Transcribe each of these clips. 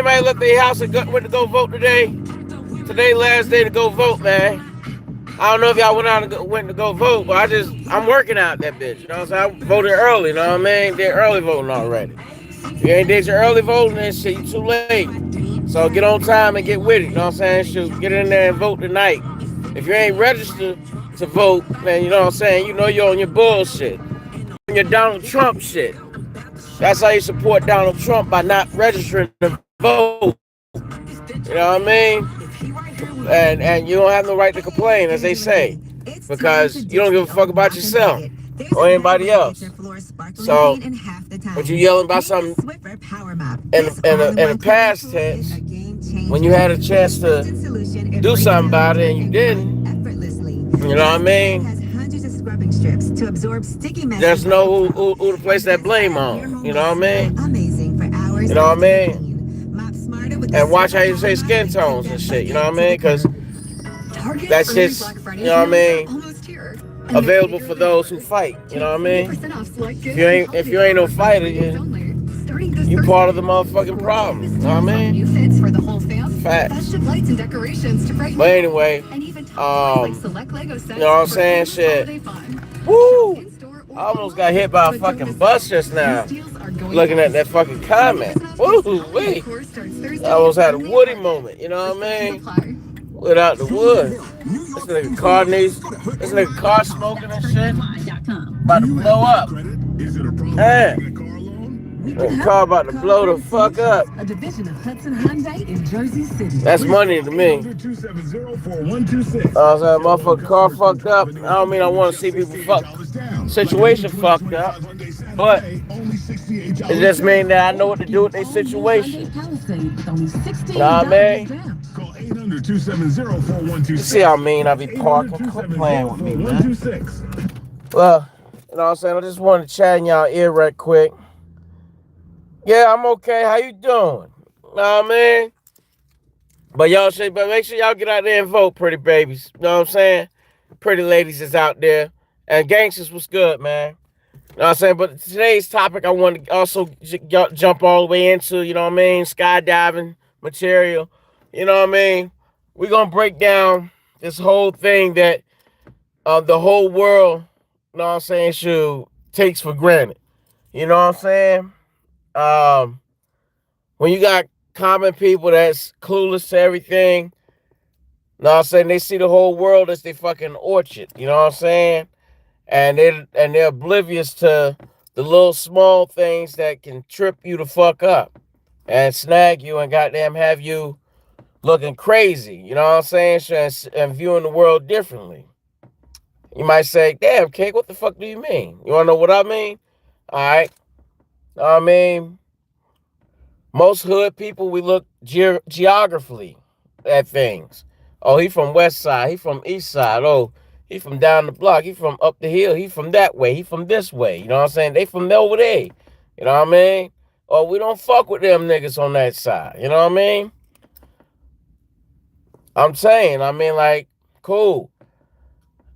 anybody left their house and went to go vote today? Today last day to go vote, man. I don't know if y'all went to go vote, but I'm working out that bitch. You know what I'm saying? I voted early, you know what I mean? Did early voting already. If you ain't did your early voting, then shit, you too late. So get on time and get with it, you know what I'm saying? Shoot, get in there and vote tonight. If you ain't registered to vote, then you know what I'm saying? You know you're on your bullshit. Your Donald Trump shit. That's how you support Donald Trump, by not registering to vote. You know what I mean? And you don't have no right to complain, as they say, because you don't give a fuck about yourself or anybody else. So, but you yelling about something in the past tense when you had a chance to do something about it and you didn't. You know what I mean? There's no who to place that blame on. You know what I mean? You know what I mean? And watch how you say skin tones and shit. You know what I mean? Because that shit's, you know what I mean, available for those who fight. You know what I mean? If you ain't no fighter, you part of the motherfucking problem. You know what I mean? Facts. But anyway, you know what I'm saying? Shit. Woo! I almost got hit by a fucking bus just now. Looking at that fucking comment. Woo! Wait. I almost had a Woody moment. You know what I mean? Without the wood. This nigga car smoking and shit. About to blow up. Man. The car about to blow the fuck up. A division of Hudson Hyundai in Jersey City. That's money to me. I was like, motherfucker car fucked up. I don't mean I want to see people situation fucked up, but it just means that I know what to do with their situation. You know what I mean? You see how mean I be parking? Quit playing with me, man. Well, you know what I'm saying? I just want to chat in y'all ear right quick. Yeah, I'm okay. How you doing? Know what I mean? But make sure y'all get out there and vote, pretty babies. You know what I'm saying? Pretty ladies is out there. And gangsters was good, man. You know what I'm saying? But today's topic, I want to also jump all the way into, you know what I mean, skydiving material. You know what I mean? We're going to break down this whole thing that the whole world, you know what I'm saying, takes for granted. You know what I'm saying? When you got common people that's clueless to everything, you know what I'm saying, they see the whole world as their fucking orchard, you know what I'm saying? And they're oblivious to the little small things that can trip you the fuck up and snag you and goddamn have you looking crazy, you know what I'm saying? And viewing the world differently. You might say, damn, Cake, what the fuck do you mean? You wanna know what I mean? All right. I mean, most hood people, we look geographically at things. Oh, he from West Side. He from East Side. Oh, he from down the block. He from up the hill. He from that way. He from this way. You know what I'm saying? They from over there. You know what I mean? Or we don't fuck with them niggas on that side. You know what I mean? I'm saying, like, cool.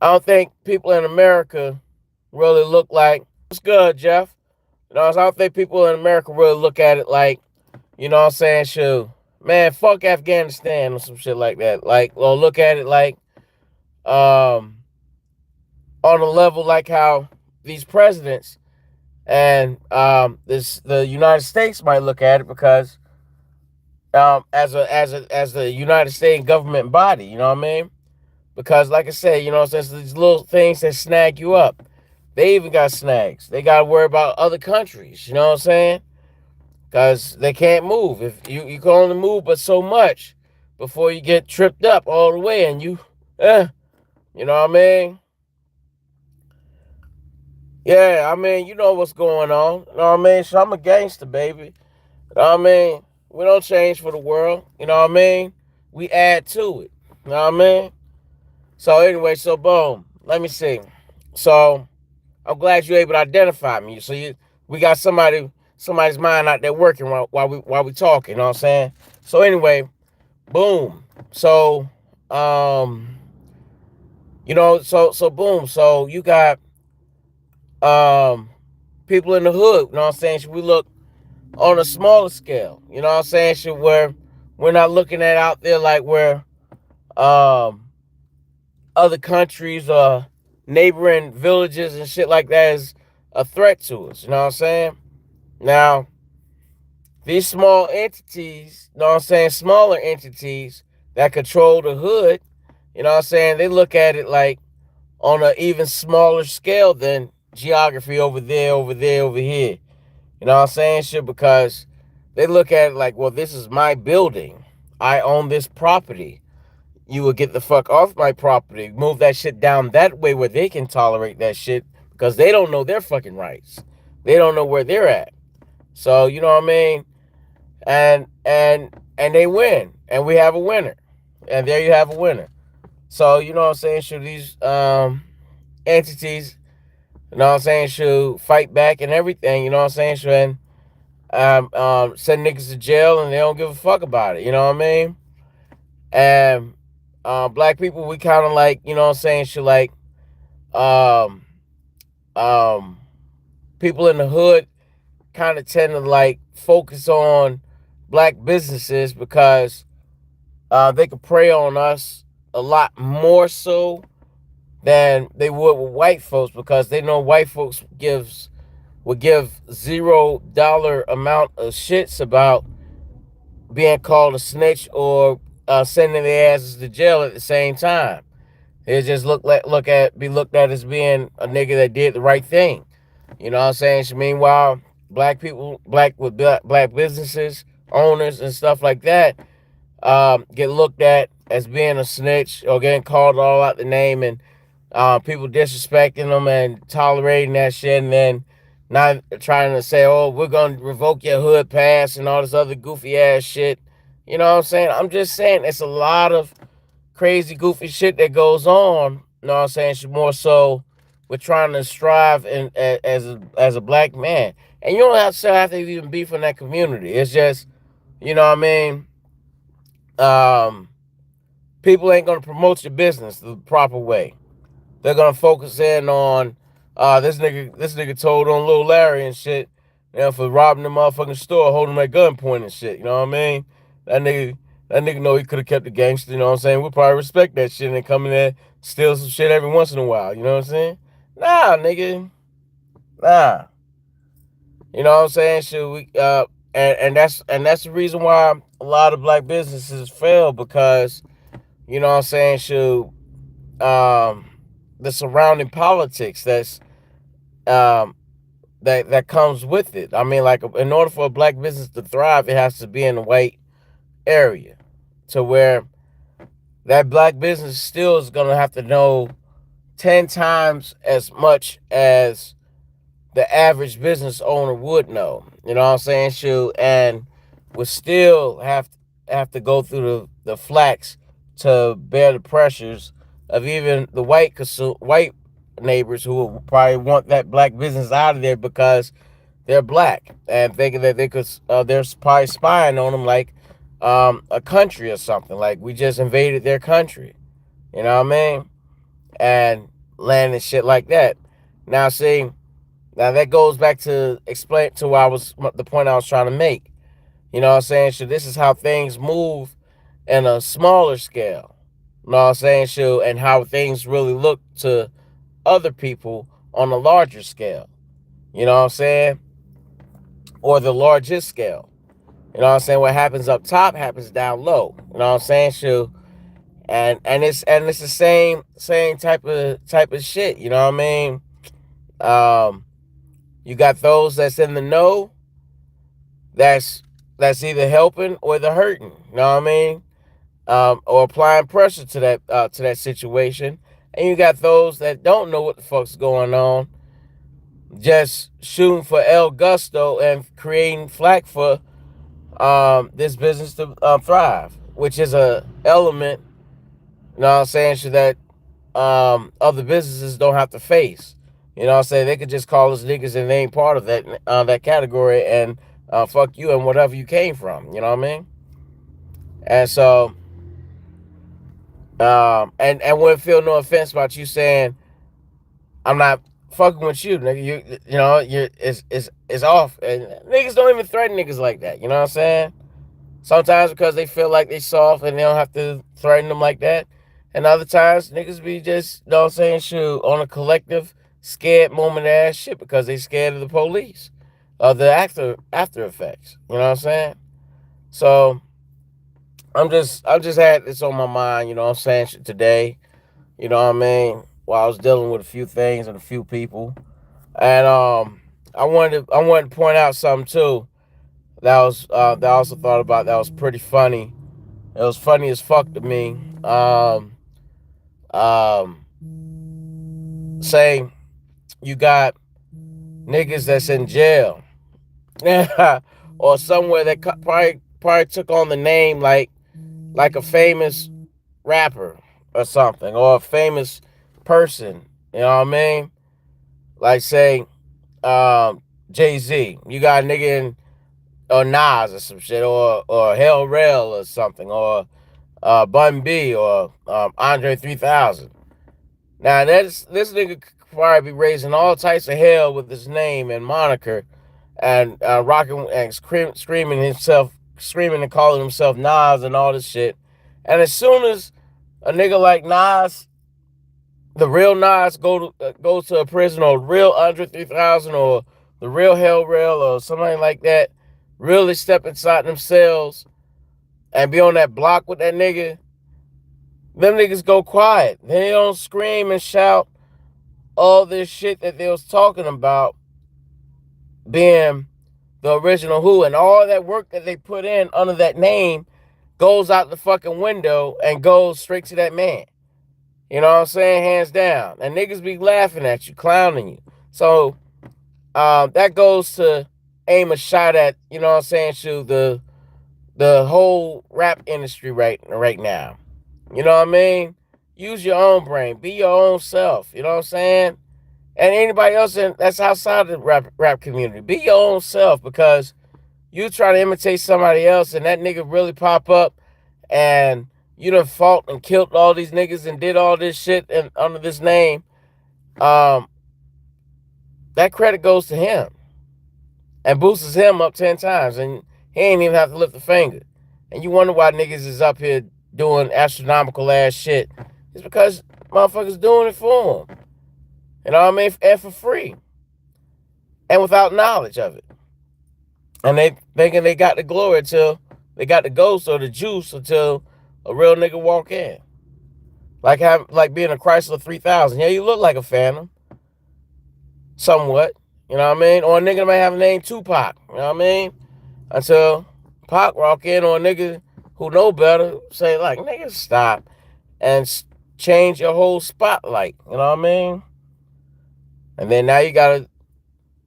I don't think people in America really look like, what's good, Jeff? You know, I don't think people in America really look at it like, you know what I'm saying, shoot, man, fuck Afghanistan or some shit like that. Like, or look at it like, on a level like how these presidents and the United States might look at it, because as the United States government body, you know what I mean? Because like I said, you know what I'm saying, these little things that snag you up. They even got snags. They got to worry about other countries, you know what I'm saying? Because they can't move. If you can only move but so much before you get tripped up all the way and you know what I mean? Yeah, I mean, you know what's going on. You know what I mean? So I'm a gangster, baby. You know what I mean? We don't change for the world. You know what I mean? We add to it. You know what I mean? So anyway, so boom. Let me see. So I'm glad you're able to identify me. So we got somebody's mind out there working while we talking, you know what I'm saying? So anyway, boom. So you know, so boom. So you got people in the hood, you know what I'm saying? We look on a smaller scale. You know what I'm saying? Shit, where we're not looking at out there like where um, other countries or neighboring villages and shit like that is a threat to us. You know what I'm saying? Now, these small entities, you know what I'm saying, smaller entities that control the hood, you know what I'm saying, they look at it like on an even smaller scale than geography over there, over there, over here. You know what I'm saying? Shit, because they look at it like, well, this is my building. I own this property. You will get the fuck off my property. Move that shit down that way where they can tolerate that shit because they don't know their fucking rights. They don't know where they're at. So, you know what I mean? And they win. And we have a winner. And there you have a winner. So, you know what I'm saying? Should these entities, you know what I'm saying, should fight back and everything, you know what I'm saying? Should send niggas to jail and they don't give a fuck about it, you know what I mean? And black people, we kind of like, you know what I'm saying, should like um, um, people in the hood kind of tend to like focus on black businesses because they could prey on us a lot more so than they would with white folks because they know white folks would give $0 amount of shits about being called a snitch or sending their asses to jail at the same time. They just be looked at as being a nigga that did the right thing. You know what I'm saying? So meanwhile, black people, black businesses, owners and stuff like that, get looked at as being a snitch or getting called all out the name and people disrespecting them and tolerating that shit and then not trying to say, oh, we're going to revoke your hood pass and all this other goofy ass shit. You know what I'm saying? I'm just saying it's a lot of crazy goofy shit that goes on. You know what I'm saying? More so we're trying to strive as a black man. And you don't have to even be from that community. It's just, you know what I mean? People ain't going to promote your business the proper way. They're gonna focus in on this nigga told on Lil Larry and shit, you know, for robbing the motherfucking store, holding my gunpoint and shit. You know what I mean? That nigga know he could have kept the gangster. You know what I'm saying? We probably respect that shit and come in there steal some shit every once in a while. You know what I'm saying? Nah, nigga, nah. You know what I'm saying? Should we and that's the reason why a lot of black businesses fail because you know what I'm saying? Should um the surrounding politics um that comes with it. I mean, like in order for a black business to thrive, it has to be in a white area, to where that black business still is gonna have to know 10 times as much as the average business owner would know. You know what I'm saying? Shoot, and would still have to go through the flacks to bear the pressures of even the white neighbors who will probably want that black business out of there because they're black and thinking that they're probably spying on them like a country or something. Like we just invaded their country. You know what I mean? And land and shit like that. Now, see, now that goes back to explain to the point I was trying to make. You know what I'm saying? So this is how things move in a smaller scale. You know what I'm saying? So and how things really look to other people on a larger scale. You know what I'm saying? Or the largest scale. You know what I'm saying? What happens up top happens down low. You know what I'm saying? So and it's the same type of shit. You know what I mean? Um, you got those that's in the know, that's either helping or they're hurting. You know what I mean? Or applying pressure to that situation. And you got those that don't know what the fuck's going on, just shooting for El Gusto and creating flack for this business to thrive, which is a element. You know what I'm saying? So that other businesses don't have to face. You know what I'm saying? They could just call us niggas and they ain't part of that category and fuck you and whatever you came from. You know what I mean? And so, and wouldn't feel no offense about you saying I'm not fucking with you, nigga. You know, it's off. And niggas don't even threaten niggas like that. You know what I'm saying? Sometimes because they feel like they soft and they don't have to threaten them like that. And other times niggas be just, you know what I'm saying, shoot, on a collective scared moment ass shit because they scared of the police. Of the after effects. You know what I'm saying? So I'm just had this on my mind, you know what I'm saying, today. You know what I mean? While I was dealing with a few things and a few people. And I wanted to point out something too that I also thought about that was pretty funny. It was funny as fuck to me. Um, Saying you got niggas that's in jail, or somewhere that probably took on the name like a famous rapper or something, or a famous person. You know what I mean? Like say, Jay-Z. You got a nigga in or Nas or some shit, or Hell Rail or something, or Bun B, or Andre 3000. Now this nigga could probably be raising all types of hell with his name and moniker, and rocking and screaming and calling himself Nas and all this shit. And as soon as a nigga like Nas, the real Nas, goes to a prison, or real Andre 3000, or the real Hell Rail, or something like that, really step inside themselves and be on that block with that nigga, them niggas go quiet. They don't scream and shout all this shit that they was talking about being the original Who, and all that work that they put in under that name goes out the fucking window and goes straight to that man. You know what I'm saying? Hands down. And niggas be laughing at you, clowning you. So that goes to aim a shot at, you know what I'm saying, shoot, the whole rap industry right now. You know what I mean? Use your own brain. Be your own self. You know what I'm saying? And anybody else that's outside the rap community, be your own self, because you try to imitate somebody else and that nigga really pop up and you done fought and killed all these niggas and did all this shit and under this name. That credit goes to him and boosts him up 10 times, and he ain't even have to lift a finger. And you wonder why niggas is up here doing astronomical ass shit. It's because motherfuckers doing it for them. You know what I mean? And for free. And without knowledge of it. And they thinking they got the glory until they got the ghost or the juice until a real nigga walk in. Like being a Chrysler 3000. Yeah, you look like a Phantom. Somewhat. You know what I mean? Or a nigga might have a name Tupac. You know what I mean? Until Pac walk in, or a nigga who know better say like, nigga, stop. And change your whole spotlight. You know what I mean? And then now you gotta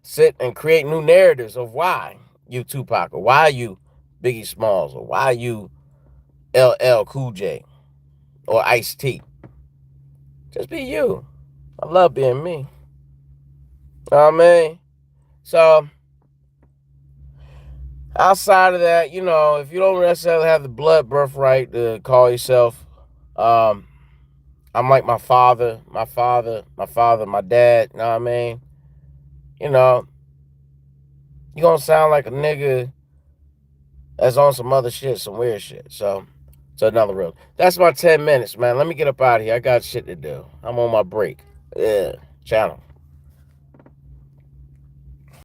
sit and create new narratives of why you Tupac, or why you Biggie Smalls, or why you LL Cool J, or Ice-T. Just be you. I love being me. You know what I mean? So, outside of that, you know, if you don't necessarily have the blood birthright to call yourself, I'm like my father, my dad, you know what I mean? You know, you're gonna sound like a nigga that's on some other shit, some weird shit. So, it's another real. That's my 10 minutes, man. Let me get up out of here. I got shit to do. I'm on my break. Yeah, channel.